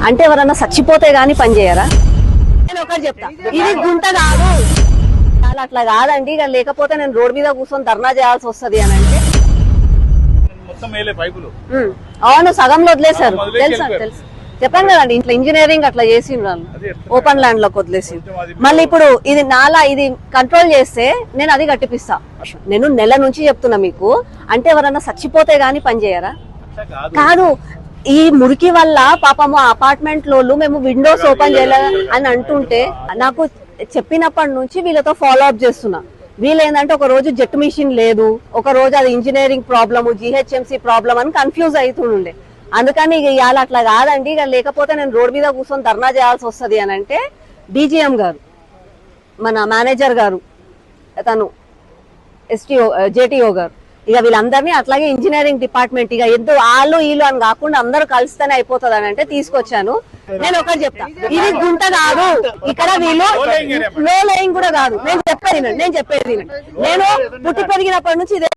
అంటే ఎవరన్నా చచ్చిపోతే గానీ పని చేయరా? నేను ఒకటి చెప్తా, ఇది గుంట కాదు, అట్లా కాదండి. ఇక లేకపోతే నేను రోడ్ మీద కూర్చొని ధర్నా చేయాల్సి వస్తుంది అని అంటే అవును, సగంలో వదిలేశారు. తెలుసా? తెలుసు, చెప్పాను కదండి. ఇంట్లో ఇంజనీరింగ్ అట్లా చేసిండ్రు వాళ్ళు, ఓపెన్ ల్యాండ్ లోకి వదిలేసి. మళ్ళీ ఇప్పుడు ఇది నాలా, ఇది కంట్రోల్ చేస్తే నేను అది కట్టిపిస్తా. నేను నెల నుంచి చెప్తున్నా మీకు. అంటే ఎవరన్నా చచ్చిపోతే గానీ పని చేయరా? కాదు, ఈ మురికి వల్ల పాపము అపార్ట్మెంట్ లోళ్ళు మేము విండోస్ ఓపెన్ చేయలేదు అని అంటుంటే నాకు చెప్పినప్పటి నుంచి వీళ్ళతో ఫాలో అప్ చేస్తున్నా. వీళ్ళు ఏంటంటే ఒక రోజు జెట్ మిషన్ లేదు, ఒక రోజు అది ఇంజనీరింగ్ ప్రాబ్లమ్, జిహెచ్ఎంసీ ప్రాబ్లం అని కన్ఫ్యూజ్ అవుతుండే. అందుకని ఇక ఇవాళ అట్లా కాదండి, ఇక లేకపోతే నేను రోడ్ మీద కూర్చొని ధర్నా చేయాల్సి వస్తుంది అని అంటే డీజీఎం గారు, మన మేనేజర్ గారు, తను ఎస్టీఓ జేటీఓ గారు, ఇక వీళ్ళందరినీ అట్లాగే ఇంజనీరింగ్ డిపార్ట్మెంట్, ఇక ఎందుకు వాళ్ళు వీళ్ళు అని కాకుండా అందరూ కలిస్తేనే అయిపోతుంది అని అంటే తీసుకొచ్చాను. నేను ఒకటి చెప్తా, ఇది గుంట కాదు, ఇక్కడ వీళ్ళు లో లయింగ్ కూడా కాదు. నేను చెప్పేది నేను పుట్టి పెరిగినప్పటి నుంచి ఇదే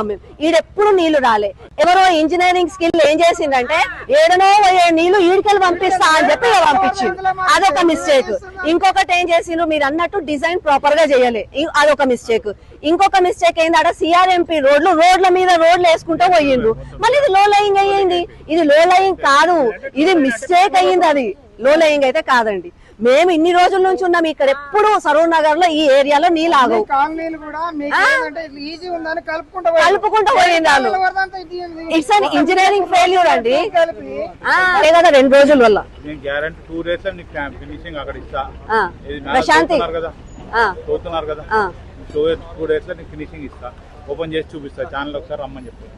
మేము ఈడెప్పుడు నీళ్లు రాలే. ఎవరో ఇంజనీరింగ్ స్కిల్ ఏం చేసిందంటే ఏడనో నీళ్లు ఈడికెళ్ళి పంపిస్తా అని చెప్పి పంపించింది, అదొక మిస్టేక్. ఇంకొకటి ఏం చేసిండ్రు, మీరు అన్నట్టు డిజైన్ ప్రాపర్ గా చేయలే, అదొక మిస్టేక్. ఇంకొక మిస్టేక్ ఏంటంటే సిఆర్ఎంపీ రోడ్ల మీద రోడ్లు వేసుకుంటూ పోయిండ్రు. మళ్ళీ ఇది లో లయింగ్ అయ్యింది. ఇది లో లయింగ్ కాదు, ఇది మిస్టేక్ అయ్యింది. అది లో లయింగ్ అయితే కాదండి. మేము ఇన్ని రోజుల నుంచి ఉన్నాం ఇక్కడ, ఎప్పుడు సరూర్ నగర్ లో ఈ ఏరియాలో నీళ్ళు ఆగవు, కలుపుకుంటూ పోయింది వాళ్ళు. ఇట్స్ అన్ ఇంజనీరింగ్ ఫెయిల్యూర్ అండి. అదే కదా 2 రోజుల వల్ల ప్రశాంతి 2 days లో ఫినిషింగ్ ఇస్తా, ఓపెన్ చేసి చూపిస్తా. ఛానల్ ఒకసారి రమ్మని చెప్పారు.